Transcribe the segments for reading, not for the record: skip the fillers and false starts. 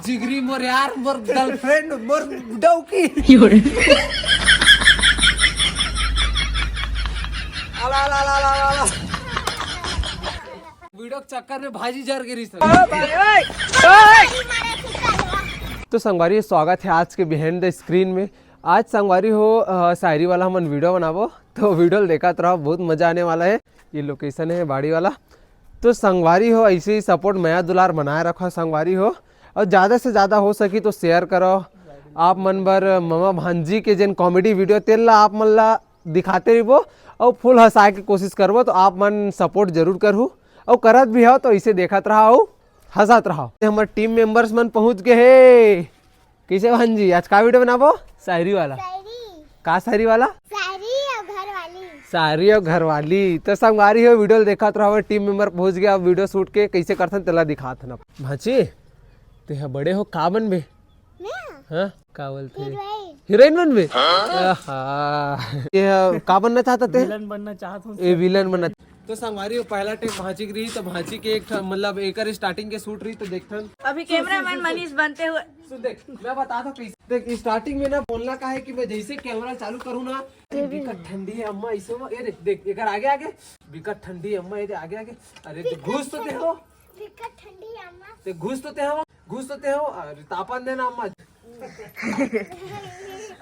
जिगरी मोर यार मोर गर्लफ्रेंड मोर डौकी आला आला आला आला आला वीडियो के चक्कर में भाजी जर गिरी तो संगवारी स्वागत है आज के बिहाइंड द स्क्रीन में। आज संगवारी हो शायरी वाला हम वीडियो बनाबो तो वीडियो देखा तो बहुत मजा आने वाला है। ये लोकेशन है बाड़ी वाला। तो संगवारी हो ऐसे ही सपोर्ट मया दुलार बनाए रखो संगवारी हो और ज़्यादा से ज़्यादा हो सकी तो शेयर करो। आप मन बर ममा भांजी के जन कॉमेडी वीडियो तेल ला आप मन ला दिखाते रहो और फुल हंसाए की कोशिश करबो तो आप मन सपोर्ट जरूर करूँ और करत भी हो तो इसे देखत रहा हंसत रहा। हमारे टीम मेंबर्स मन पहुंच गए हे। कैसे भांजी आज का वीडियो बनाबो? शायरी वाला। का शायरी वाला? शायरी और घर वाली। तो संगवारी हो वीडियो देखा तो हमारे टीम मेंबर पहुंच गया। वीडियो शूट के कैसे करथन तेला दिखात न भांजी। ते बड़े हो का बनबे? हाँ का बोलते हीरोइन बनबे? ये का बनना चाहता थे? विलन बनना चाहता हूँ। ये विलन बनना। तो संगवारी हो पहला टेक भांजी की रही तो भांजी के एक मतलब एक स्टार्टिंग के शूट रही तो देखथन। अभी कैमरामैन मनीष बनते हुए सुन देख मैं बता दो कैसे। देख स्टार्टिंग में ना बोलना का है कि मैं जैसे कैमरा चालू करूँ ना बिकट ठंडी है अम्मा ऐसे ये देख एक आगे आगे बिकट ठंडी अम्मा ये आगे आगे अरे घुस तो ते हो बिकट ठंडी अम्मा ते घुस तो ते हो अरे तापन देना अम्मा।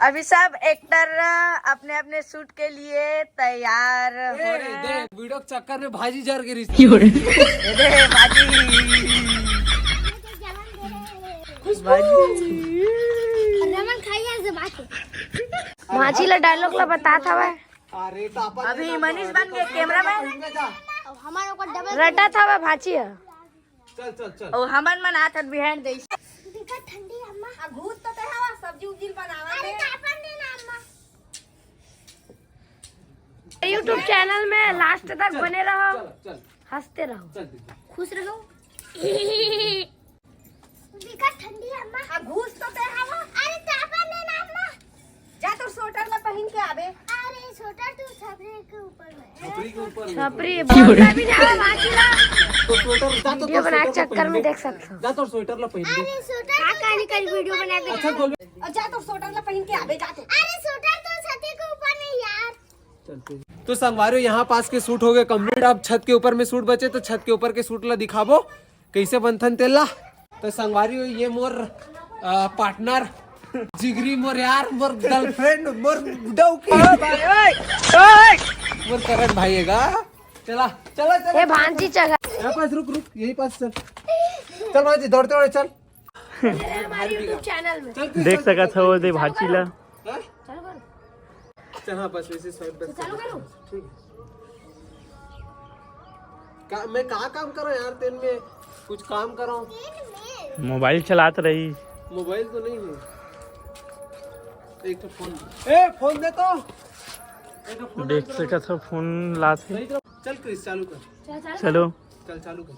अभी सब एक्टर अपने अपने शूट के लिए तैयार हो रहे हैं। देख वीडियो के चक्कर में भाजी जर गिरी रमन खाइए से बात माची ला डायलॉग ला बता था वह। अरे तापन अभी मनीष बन गए कैमरामैन। हमारे को डबल रटा था वह भाची है चल चल चल और हमन मन आत बिहाइंड दे। बिकट ठंडी अम्मा घूस तो ते हवा सब्जी उब्जी बनावा अरे तापन देना अम्मा। YouTube चैनल में लास्ट तक बने रहो चल हंसते रहो चल खुश रहो। बिकट ठंडी अम्मा घूस तो ते हवा अरे तापन देना अम्मा। जा तो स्वेटर ला पहन के आवे। अरे छोटा तू छपरे के ऊपर में छपरी के ऊपर छपरी बोलता भी जाओ भाची ला तो स्वेटर जा तो वीडियो बना के चक्कर में देख सकते हो। जा तो स्वेटर ला पहन ले। अरे स्वेटर का कहानी का वीडियो बना के अच्छा बोल जा तो स्वेटर ला पहन के आवे जा तो। अरे स्वेटर तो छत के ऊपर नहीं यार। चलते तो संगवारी यहाँ पास के शूट हो गए कंप्लीट। अब छत के ऊपर में शूट बचे तो छत के ऊपर के शूट ला दिखाबो कैसे बनथन तेला। तो संगवारी ये मोर पार्टनर जिगरी मोर यार मोर गर्लफ्रेंड मोर डौकी मोर करण भाई हैगा। चला चला चला ये भांजी जगह यहाँ पास रुक यही पास चल चल भाई दौड़ते दौड़े चल हमारे YouTube चैनल में चल देख सका था वो दे भाची ला। हाँ? चलो करो चल हाँ बस वैसे स्वाइप बस चालू करो। ठीक है। मैं कहाँ काम करो यार तेल में कुछ काम करो। मोबाइल चलात रही। मोबाइल तो नहीं है एक तो फोन फोन दे तो एक तो फोन देख सका था फोन लाते। नहीं तो चल क्रिस चालू कर चलो चल चालू कर।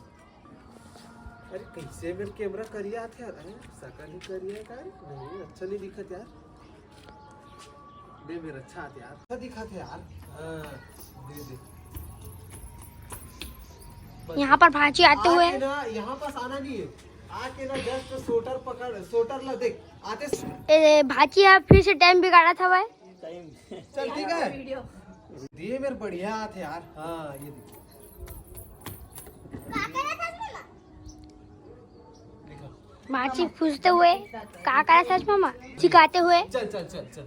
अरे कैसे मेरे कैमरा करिया थे यार। अरे सकल ही करिया का नहीं अच्छा नहीं दिखत यार। दे मेरा अच्छा आते यार अच्छा दिखत है यार। हाँ दे यहाँ पर भांजी आते हुए आके ना यहाँ पास आना नहीं है। आके ना जस्ट स्वेटर पकड़ स्वेटर ला देख आते भांजी आप फिर से टाइम बिगाड़ा था भाई। चल ठीक है दिए मेरे बढ़िया थे यार। हाँ ये देखो भांजी पूछते हुए का करा सच मामा सिखाते हुए। चल चल चल चल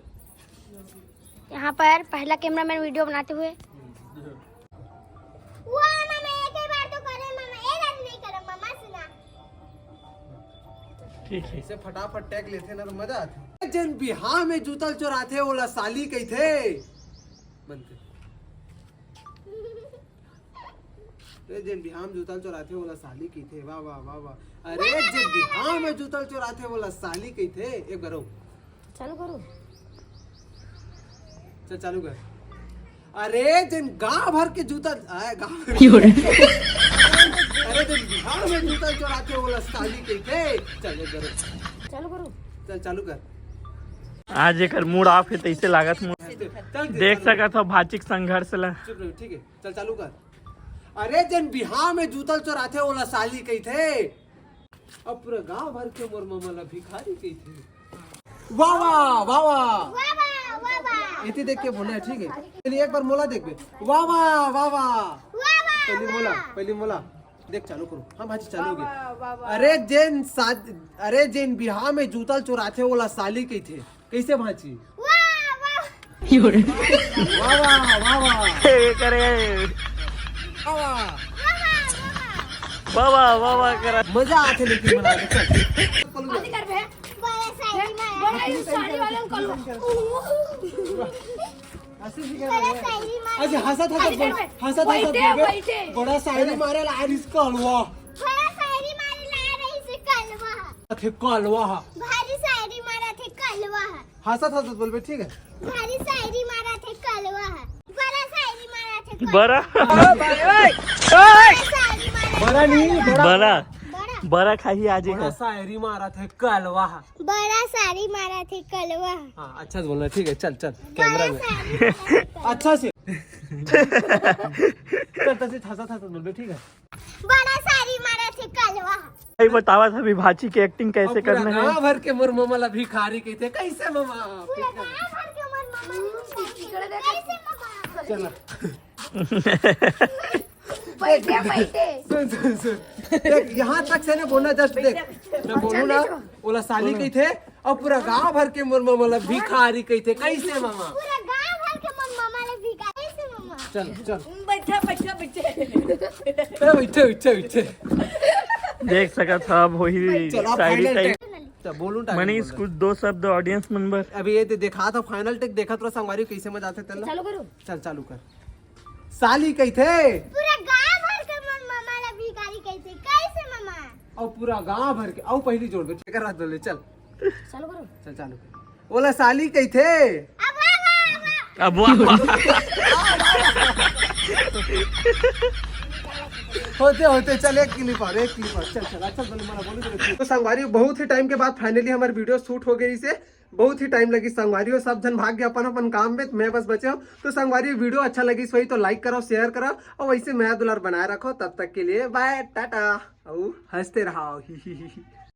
यहाँ पर पहला कैमरामैन वीडियो बनाते हुए ठीक है। ऐसे फटाफट टैग लेते ना तो मजा आती। जन बिहार में जूतल चोराथे ओला साली कही थे बनते जन बिहार में जूतल चोराथे ओला साली कही थे। वाह वाह वाह वाह। अरे जन बिहार में जूतल चोराथे ओला साली कही थे। एक बार चालू करो चल चालू कर। अरे जन गांव भर के जूता अरे जन बिहार में जूता चोराथे ओला साली कही थे। चल एक बार चालू करो चल चालू कर। आज एक मूड ऑफ है तो इसे लागत चल देख सका था भाची के संघर्ष ला। चुप रहो ठीक है चल चालू कर। अरे जन बिहार में जूतल चोराथे ओला साली कही थे। अब पूरा गांव भर के मोर मामा ला भिखारी कही थे। वाह वाह वाह वाह, इतनी देख के बोलना है, ठीक है? चलिए एक बार मोला देख बे। वाह वाह वाह वाह, पहली मोला देख, चालू करो। हाँ भाजी चालू हो गई। अरे जेन बिहार में जूता चुराते वाला साली कही थे, कैसे भाजी? वाह वाह वाह वाह, करे वाह वाह, वाह वाह वाह करा। मजा आते लेकिन मना के चल। अच्छा हंसत बड़ा शायरी मारे ला रिस कलवा थे कलवा भारी शायरी मारा थे कलवा है। हंसत बोलबे, ठीक है? भारी शायरी मारा थे कलवा है। बड़ा शायरी मारा थे बड़ा शायरी मारा बड़ा नहीं, बड़ा बड़ा बड़ा बड़ा खाही आज बड़ा शायरी मारा थे कलवा। बड़ा शायरी मारा थे कलवा है। हाँ अच्छा से बोलना, ठीक है? चल चल कैमरा में शायरी मारा थे कलवा। अच्छा से चल तसे हंसत बोलबे, ठीक है? बड़ा शायरी मारा थे कलवा है। भाई बतावा था अभी भाची की एक्टिंग कैसे अब पूरा करना है। गाँव भर के मोर मामा ला भिखारी कही थे, कैसे मामा? पूरा गाँव भर के मन मामा कैसे मामा? चला बैठे सुन सुन सुन, देख यहाँ तक से ना बोलना, जस्ट देख मैं बोलूँ ना, ओला साली कही थे और पूरा गांव भर के मोर मामा ला भिखारी कही थे, कैसे मामा? पूरा गाँव भर के मन मामा ने भिगा कैसे मामा? चल चल बैठे बैठे देख सका था वही चलो शायरी फाइनल टाइप। टेक बोलूं मनीष कुछ दो शब्द ऑडियंस मेंबर। अभी ये देखा था फाइनल टेक, देखा तो संगवारी कैसे मजा आते तेला। चालू करो। चल चालू कर। साली कही थे पूरा गाँव भर के मन मामा ने भिखारी कैसे कैसे मामा? और पूरा गांव भर के और पहली जोड़ के चेकर रात बोले, चल चालू करो। चल चालू कर। ओला साली कही थे अब वाह होते होते चल एक क्लिप और चल चल अच्छा बोले मला बोलू। तो संगवारी बहुत ही टाइम के बाद फाइनली हमारी वीडियो शूट हो गई से, बहुत ही टाइम लगी संगवारी, सब जन भाग गया अपन अपन काम में, मैं बस बचे हूँ। तो संगवारी वीडियो अच्छा लगी सही तो लाइक करो, शेयर करो और वैसे मैं दुलार बनाए रखो। तब तक के लिए बाय टाटा, हंसते रहो।